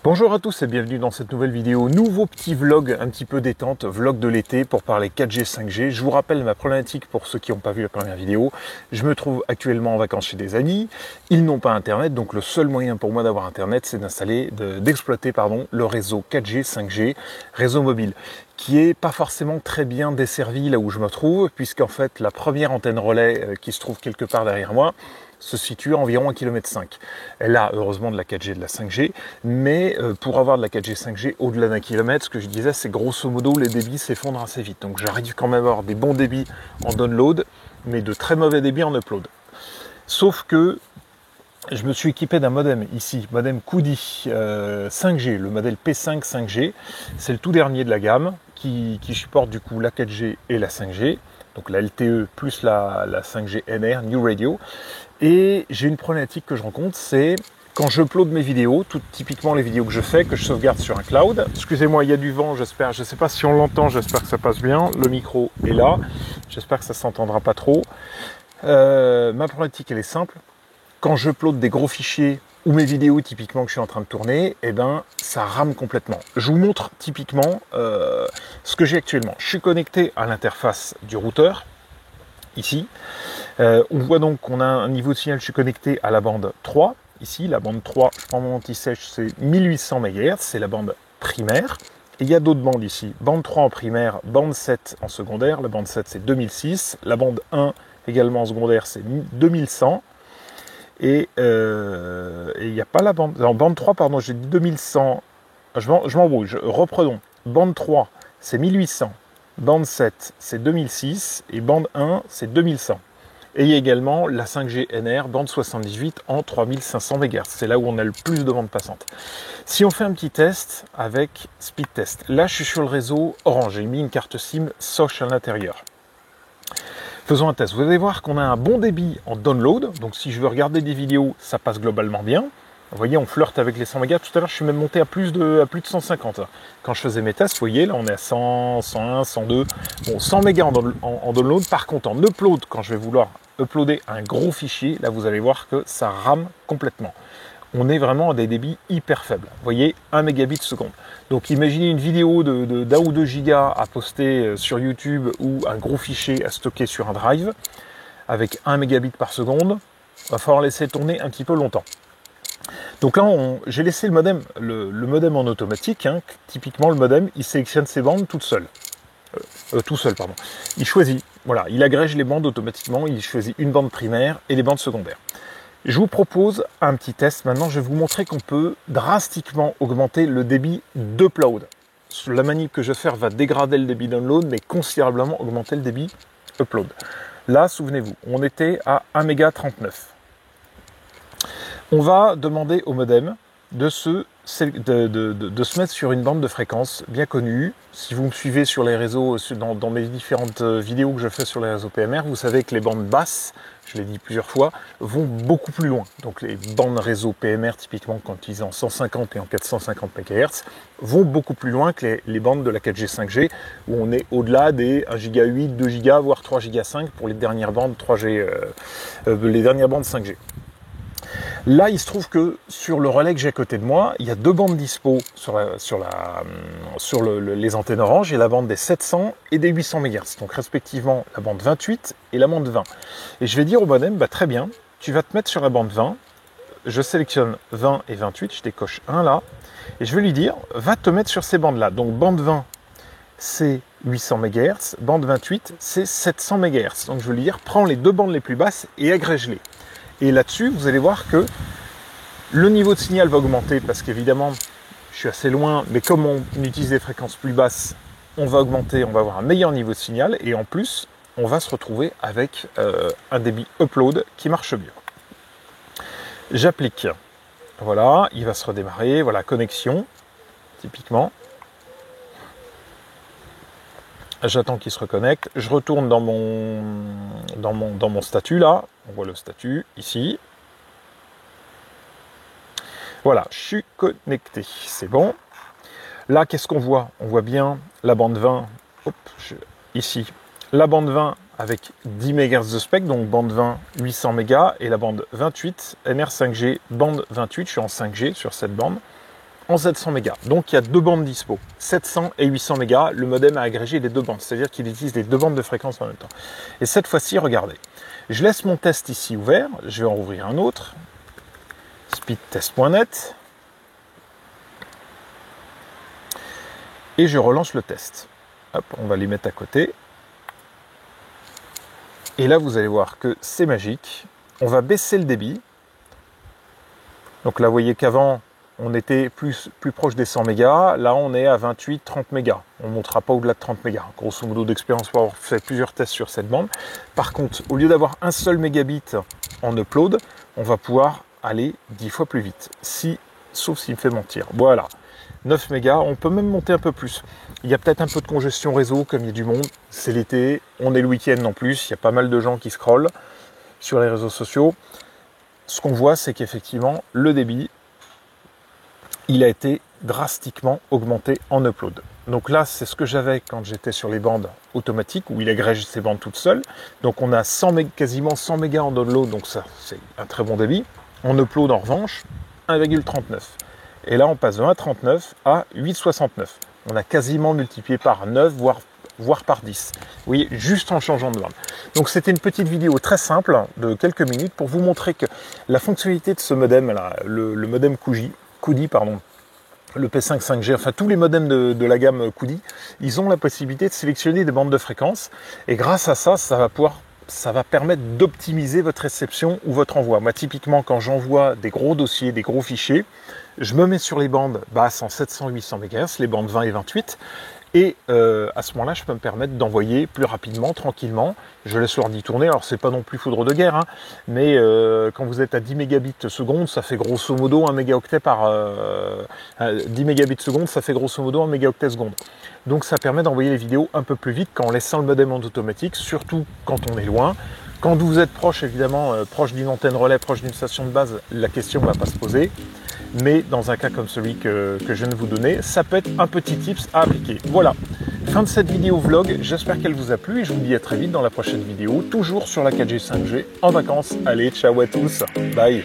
Bonjour à tous et bienvenue dans cette nouvelle vidéo. Nouveau petit vlog un petit peu détente, vlog de l'été pour parler 4G, 5G. Je vous rappelle ma problématique pour ceux qui n'ont pas vu la première vidéo. Je me trouve actuellement en vacances chez des amis. Ils n'ont pas internet, donc le seul moyen pour moi d'avoir internet, c'est d'exploiter le réseau 4G, 5G, réseau mobile, qui est pas forcément très bien desservi là où je me trouve, puisqu'en fait la première antenne relais qui se trouve quelque part derrière moi se situe à environ 1,5 km. Elle a heureusement de la 4G et de la 5G, mais pour avoir de la 4G, 5G au-delà d'un kilomètre, ce que je disais, c'est grosso modo les débits s'effondrent assez vite. Donc j'arrive quand même à avoir des bons débits en download, mais de très mauvais débits en upload. Sauf que je me suis équipé d'un modem ici, modem Koudi 5G, le modèle P5 5G. C'est le tout dernier de la gamme qui supporte du coup la 4G et la 5G. Donc la LTE plus la 5G NR, New Radio. Et j'ai une problématique que je rencontre, c'est quand je upload mes vidéos, typiquement les vidéos que je fais, que je sauvegarde sur un cloud. Excusez-moi, il y a du vent, j'espère, je ne sais pas si on l'entend, j'espère que ça passe bien. Le micro est là, j'espère que ça ne s'entendra pas trop. Ma problématique, elle est simple. Quand j'upload des gros fichiers ou mes vidéos typiquement que je suis en train de tourner, eh ben, ça rame complètement. Je vous montre typiquement ce que j'ai actuellement. Je suis connecté à l'interface du routeur, ici. On voit donc qu'on a un niveau de signal, je suis connecté à la bande 3. Ici, la bande 3, je prends mon anti-sèche, c'est 1800 MHz, c'est la bande primaire. Et il y a d'autres bandes ici. Bande 3 en primaire, bande 7 en secondaire. La bande 7, c'est 2006. La bande 1, également en secondaire, c'est 2100. Et il n'y a pas la bande... Non, bande 3, pardon, j'ai dit 2100. Je m'embrouille, reprenons. Bande 3, c'est 1800. Bande 7, c'est 2006. Et bande 1, c'est 2100. Et il y a également la 5G NR, bande 78 en 3500 MHz. C'est là où on a le plus de bandes passantes. Si on fait un petit test avec Speed Test, là je suis sur le réseau Orange, j'ai mis une carte SIM Soch à l'intérieur. Faisons un test. Vous allez voir qu'on a un bon débit en download. Donc si je veux regarder des vidéos, ça passe globalement bien. Vous voyez, on flirte avec les 100 mégas. Tout à l'heure, je suis même monté à plus de 150. Quand je faisais mes tests, vous voyez, là, on est à 100, 101, 102. Bon, 100 mégas en download. Par contre, en upload, quand je vais vouloir uploader un gros fichier, là, vous allez voir que ça rame complètement. On est vraiment à des débits hyper faibles. Vous voyez, 1 mégabit seconde. Donc, imaginez une vidéo d'1 ou 2 gigas à poster sur YouTube ou un gros fichier à stocker sur un drive avec 1 mégabit par seconde. Il va falloir laisser tourner un petit peu longtemps. Donc là, j'ai laissé le modem en automatique. Hein. Typiquement, le modem, il sélectionne ses bandes tout seul. Il choisit, voilà, il agrège les bandes automatiquement. Il choisit une bande primaire et les bandes secondaires. Je vous propose un petit test. Maintenant, je vais vous montrer qu'on peut drastiquement augmenter le débit d'upload. La manip que je vais faire va dégrader le débit download, mais considérablement augmenter le débit upload. Là, souvenez-vous, on était à 1,39 méga. On va demander au modem de se mettre sur une bande de fréquence bien connue. Si vous me suivez sur les réseaux, dans mes différentes vidéos que je fais sur les réseaux PMR, vous savez que les bandes basses, je l'ai dit plusieurs fois, vont beaucoup plus loin. Donc les bandes réseau PMR, typiquement quand ils sont en 150 et en 450 MHz, vont beaucoup plus loin que les bandes de la 4G, 5G, où on est au-delà des 1 Go 8, 2 Go, voire 3 Go 5 pour les dernières bandes 3G, les dernières bandes 5G. Là, il se trouve que sur le relais que j'ai à côté de moi, il y a deux bandes dispo sur les antennes Orange. Il y a la bande des 700 et des 800 MHz, donc respectivement la bande 28 et la bande 20. Et je vais dire au modem, bah, très bien, tu vas te mettre sur la bande 20. Je sélectionne 20 et 28, je décoche un là, et je vais lui dire, va te mettre sur ces bandes-là. Donc bande 20, c'est 800 MHz, bande 28, c'est 700 MHz. Donc je vais lui dire, prends les deux bandes les plus basses et agrège-les. Et là-dessus, vous allez voir que le niveau de signal va augmenter parce qu'évidemment, je suis assez loin, mais comme on utilise des fréquences plus basses, on va augmenter, on va avoir un meilleur niveau de signal et en plus, on va se retrouver avec un débit upload qui marche bien. J'applique. Voilà, il va se redémarrer. Voilà, connexion, typiquement. J'attends qu'il se reconnecte. Je retourne dans mon statut là. On voit le statut ici. Voilà, je suis connecté. C'est bon. Là, qu'est-ce qu'on voit? On voit bien la bande 20. Ici. La bande 20 avec 10 MHz de spectre, donc bande 20, 800 mégas. Et la bande 28, NR5G, bande 28. Je suis en 5G sur cette bande. en Z100 mégas. Donc il y a deux bandes dispo, 700 et 800 mégas. Le modem a agrégé les deux bandes, c'est-à-dire qu'il utilise les deux bandes de fréquence en même temps. Et cette fois-ci, regardez, je laisse mon test ici ouvert, je vais en rouvrir un autre, speedtest.net, et je relance le test. Hop, on va les mettre à côté. Et là, vous allez voir que c'est magique. On va baisser le débit. Donc là, vous voyez qu'avant, on était plus proche des 100 mégas. Là, on est à 28-30 mégas. On ne montera pas au-delà de 30 mégas. Grosso modo d'expérience pour avoir fait plusieurs tests sur cette bande. Par contre, au lieu d'avoir un seul mégabit en upload, on va pouvoir aller 10 fois plus vite. Sauf s'il me fait mentir. Voilà. 9 mégas, on peut même monter un peu plus. Il y a peut-être un peu de congestion réseau, comme il y a du monde. C'est l'été, on est le week-end en plus. Il y a pas mal de gens qui scrollent sur les réseaux sociaux. Ce qu'on voit, c'est qu'effectivement, le débit, il a été drastiquement augmenté en upload. Donc là, c'est ce que j'avais quand j'étais sur les bandes automatiques, où il agrège ses bandes toutes seules. Donc on a quasiment 100 mégas en download, donc ça, c'est un très bon débit. En upload, en revanche, 1,39. Et là, on passe de 1,39 à 8,69. On a quasiment multiplié par 9, voire par 10. Vous voyez, juste en changeant de bande. Donc, c'était une petite vidéo très simple, de quelques minutes, pour vous montrer que la fonctionnalité de ce modem, là, le modem Kudi, le P5 5G, enfin tous les modems de la gamme Kudi, ils ont la possibilité de sélectionner des bandes de fréquences. Et grâce à ça, ça va permettre d'optimiser votre réception ou votre envoi. Moi, typiquement, quand j'envoie des gros dossiers, des gros fichiers, je me mets sur les bandes basses en 700-800 MHz, les bandes 20 et 28, et à ce moment-là, je peux me permettre d'envoyer plus rapidement, tranquillement. Je laisse l'ordi tourner, alors c'est pas non plus foudre de guerre, hein, mais quand vous êtes à 10 mégabits seconde, ça fait grosso modo 1 mégaoctet 10 mégabits seconde, ça fait grosso modo 1 mégaoctet seconde. Donc ça permet d'envoyer les vidéos un peu plus vite qu'en laissant le modem en automatique, surtout quand on est loin. Quand vous êtes proche, évidemment, proche d'une antenne relais, proche d'une station de base, la question ne va pas se poser. Mais dans un cas comme celui que je viens de vous donner, ça peut être un petit tips à appliquer. Voilà, fin de cette vidéo vlog, j'espère qu'elle vous a plu et je vous dis à très vite dans la prochaine vidéo, toujours sur la 4G 5G, en vacances. Allez, ciao à tous, bye.